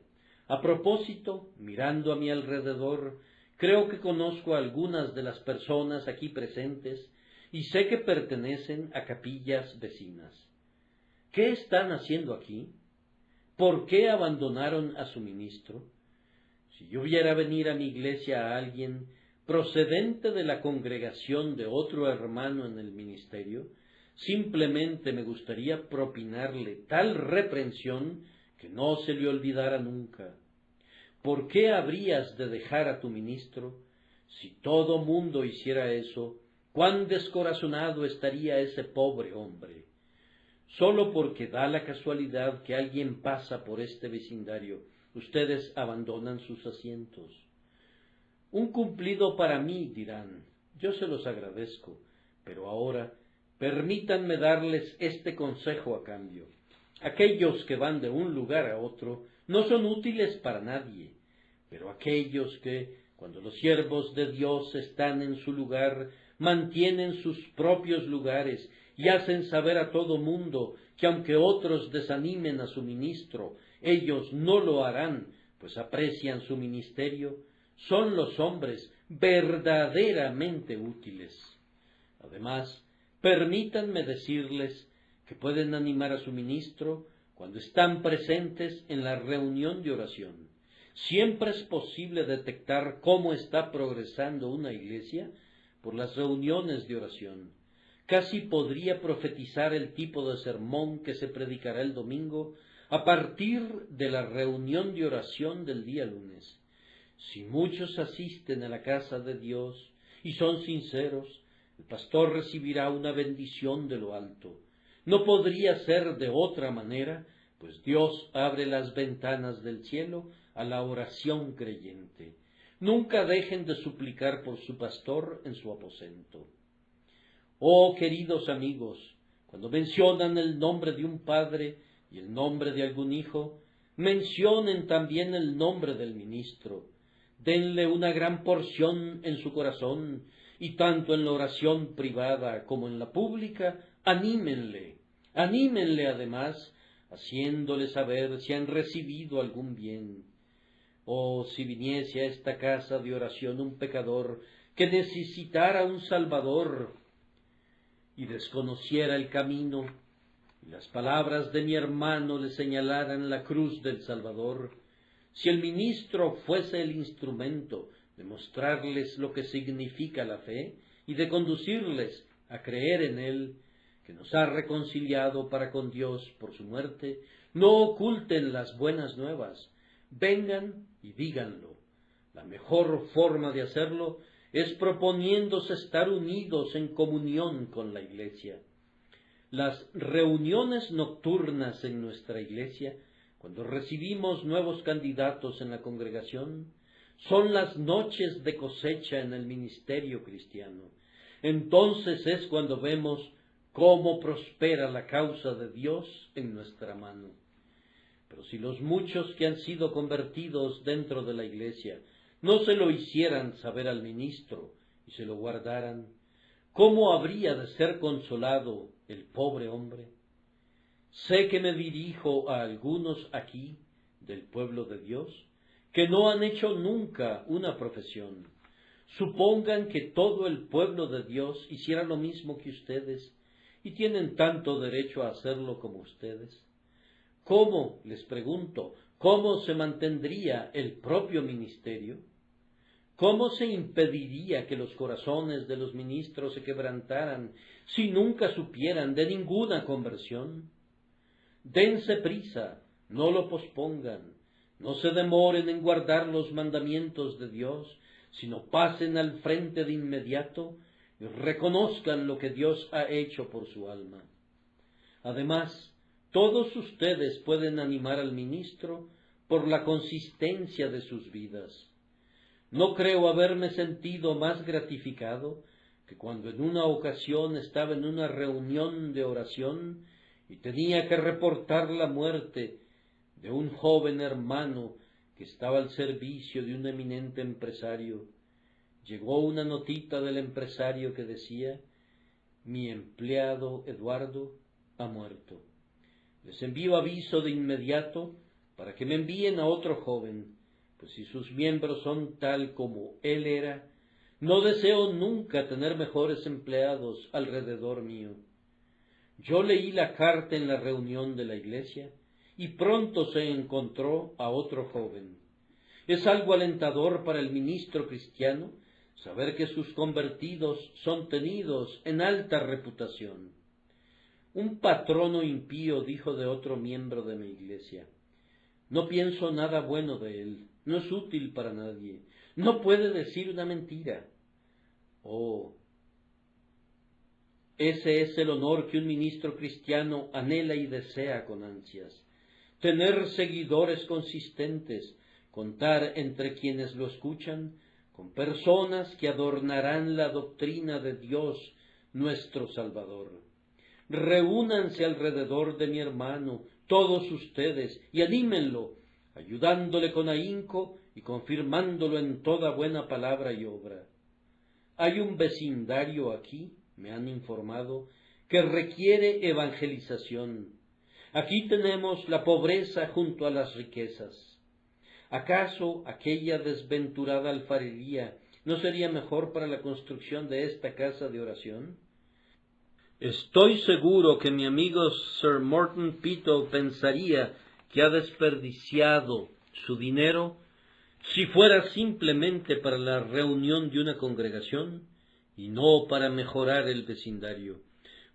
A propósito, mirando a mi alrededor, creo que conozco a algunas de las personas aquí presentes y sé que pertenecen a capillas vecinas. ¿Qué están haciendo aquí? ¿Por qué abandonaron a su ministro? Si yo viera venir a mi iglesia a alguien procedente de la congregación de otro hermano en el ministerio, simplemente me gustaría propinarle tal reprensión que no se le olvidara nunca. ¿Por qué habrías de dejar a tu ministro? Si todo mundo hiciera eso, cuán descorazonado estaría ese pobre hombre. Solo porque da la casualidad que alguien pasa por este vecindario, ustedes abandonan sus asientos. Un cumplido para mí, dirán, yo se los agradezco, pero ahora permítanme darles este consejo a cambio. Aquellos que van de un lugar a otro no son útiles para nadie, pero aquellos que, cuando los siervos de Dios están en su lugar, mantienen sus propios lugares y hacen saber a todo mundo que aunque otros desanimen a su ministro, ellos no lo harán, pues aprecian su ministerio, son los hombres verdaderamente útiles. Además, permítanme decirles que pueden animar a su ministro cuando están presentes en la reunión de oración. Siempre es posible detectar cómo está progresando una iglesia por las reuniones de oración. Casi podría profetizar el tipo de sermón que se predicará el domingo a partir de la reunión de oración del día lunes. Si muchos asisten a la casa de Dios y son sinceros, el pastor recibirá una bendición de lo alto. No podría ser de otra manera, pues Dios abre las ventanas del cielo a la oración creyente. Nunca dejen de suplicar por su pastor en su aposento. Oh, queridos amigos, cuando mencionan el nombre de un padre y el nombre de algún hijo, mencionen también el nombre del ministro. Denle una gran porción en su corazón, y tanto en la oración privada como en la pública, anímenle además, haciéndole saber si han recibido algún bien. Oh, si viniese a esta casa de oración un pecador que necesitara un Salvador y desconociera el camino, y las palabras de mi hermano le señalaran la cruz del Salvador, si el ministro fuese el instrumento de mostrarles lo que significa la fe y de conducirles a creer en Él, que nos ha reconciliado para con Dios por su muerte, no oculten las buenas nuevas, vengan y díganlo. La mejor forma de hacerlo es proponiéndose estar unidos en comunión con la Iglesia. Las reuniones nocturnas en nuestra Iglesia, cuando recibimos nuevos candidatos en la congregación, son las noches de cosecha en el ministerio cristiano. Entonces es cuando vemos cómo prospera la causa de Dios en nuestra mano. Pero si los muchos que han sido convertidos dentro de la iglesia no se lo hicieran saber al ministro y se lo guardaran, ¿cómo habría de ser consolado el pobre hombre? Sé que me dirijo a algunos aquí del pueblo de Dios que no han hecho nunca una profesión. Supongan que todo el pueblo de Dios hiciera lo mismo que ustedes y tienen tanto derecho a hacerlo como ustedes. ¿Cómo, les pregunto, cómo se mantendría el propio ministerio? ¿Cómo se impediría que los corazones de los ministros se quebrantaran si nunca supieran de ninguna conversión? Dense prisa, no lo pospongan, no se demoren en guardar los mandamientos de Dios, sino pasen al frente de inmediato y reconozcan lo que Dios ha hecho por su alma. Además, todos ustedes pueden animar al ministro por la consistencia de sus vidas. No creo haberme sentido más gratificado que cuando en una ocasión estaba en una reunión de oración y tenía que reportar la muerte de un joven hermano que estaba al servicio de un eminente empresario. Llegó una notita del empresario que decía: mi empleado Eduardo ha muerto. Les envío aviso de inmediato para que me envíen a otro joven, pues si sus miembros son tal como él era, no deseo nunca tener mejores empleados alrededor mío. Yo leí la carta en la reunión de la iglesia y pronto se encontró a otro joven. Es algo alentador para el ministro cristiano saber que sus convertidos son tenidos en alta reputación. Un patrono impío dijo de otro miembro de mi iglesia: no pienso nada bueno de él, no es útil para nadie, no puede decir una mentira. Oh, ese es el honor que un ministro cristiano anhela y desea con ansias: tener seguidores consistentes, contar entre quienes lo escuchan con personas que adornarán la doctrina de Dios nuestro Salvador. Reúnanse alrededor de mi hermano, todos ustedes, y anímenlo, ayudándole con ahínco y confirmándolo en toda buena palabra y obra. Hay un vecindario aquí, me han informado, que requiere evangelización. Aquí tenemos la pobreza junto a las riquezas. ¿Acaso aquella desventurada alfarería no sería mejor para la construcción de esta casa de oración? Estoy seguro que mi amigo Sir Morton Peto pensaría que ha desperdiciado su dinero si fuera simplemente para la reunión de una congregación y no para mejorar el vecindario.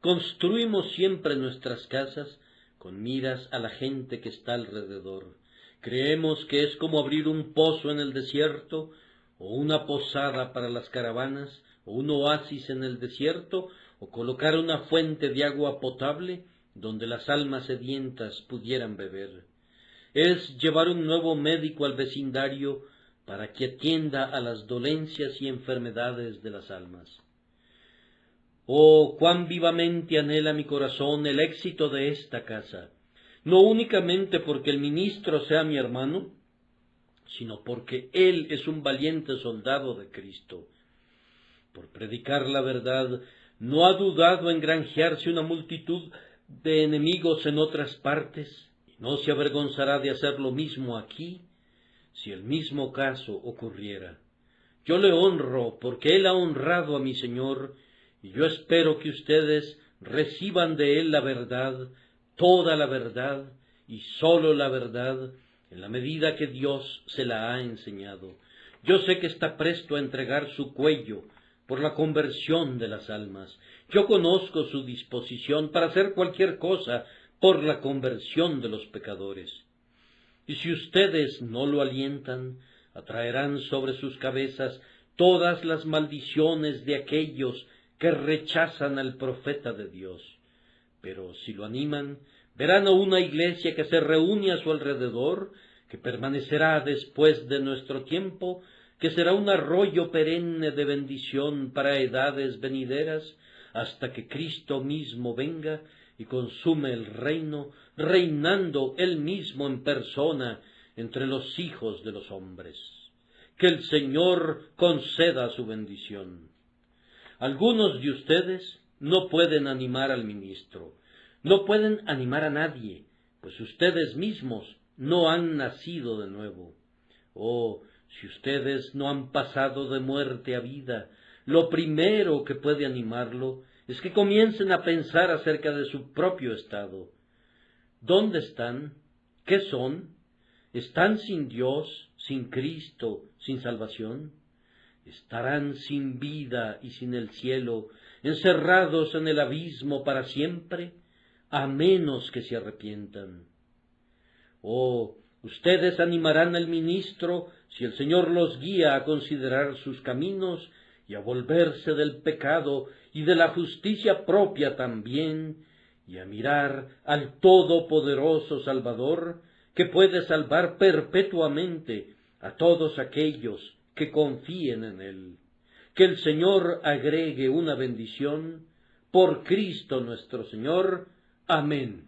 Construimos siempre nuestras casas con miras a la gente que está alrededor. Creemos que es como abrir un pozo en el desierto, o una posada para las caravanas, o un oasis en el desierto, o colocar una fuente de agua potable donde las almas sedientas pudieran beber. Es llevar un nuevo médico al vecindario para que atienda a las dolencias y enfermedades de las almas. Oh, cuán vivamente anhela mi corazón el éxito de esta casa, no únicamente porque el ministro sea mi hermano, sino porque él es un valiente soldado de Cristo. Por predicar la verdad, no ha dudado en granjearse una multitud de enemigos en otras partes, y no se avergonzará de hacer lo mismo aquí, si el mismo caso ocurriera. Yo le honro porque él ha honrado a mi Señor, y yo espero que ustedes reciban de él la verdad, toda la verdad, y sólo la verdad, en la medida que Dios se la ha enseñado. Yo sé que está presto a entregar su cuello por la conversión de las almas. Yo conozco su disposición para hacer cualquier cosa por la conversión de los pecadores. Y si ustedes no lo alientan, atraerán sobre sus cabezas todas las maldiciones de aquellos que rechazan al profeta de Dios. Pero si lo animan, verán a una iglesia que se reúne a su alrededor, que permanecerá después de nuestro tiempo, que será un arroyo perenne de bendición para edades venideras, hasta que Cristo mismo venga y consume el reino, reinando él mismo en persona entre los hijos de los hombres. Que el Señor conceda su bendición. Algunos de ustedes no pueden animar al ministro, no pueden animar a nadie, pues ustedes mismos no han nacido de nuevo. Oh, si ustedes no han pasado de muerte a vida, lo primero que puede animarlo es que comiencen a pensar acerca de su propio estado. ¿Dónde están? ¿Qué son? ¿Están sin Dios, sin Cristo, sin salvación? ¿Estarán sin vida y sin el cielo, encerrados en el abismo para siempre, a menos que se arrepientan? Oh, ustedes animarán al ministro si el Señor los guía a considerar sus caminos y a volverse del pecado y de la justicia propia también, y a mirar al todopoderoso Salvador, que puede salvar perpetuamente a todos aquellos que confíen en él. Que el Señor agregue una bendición por Cristo nuestro Señor. Amén.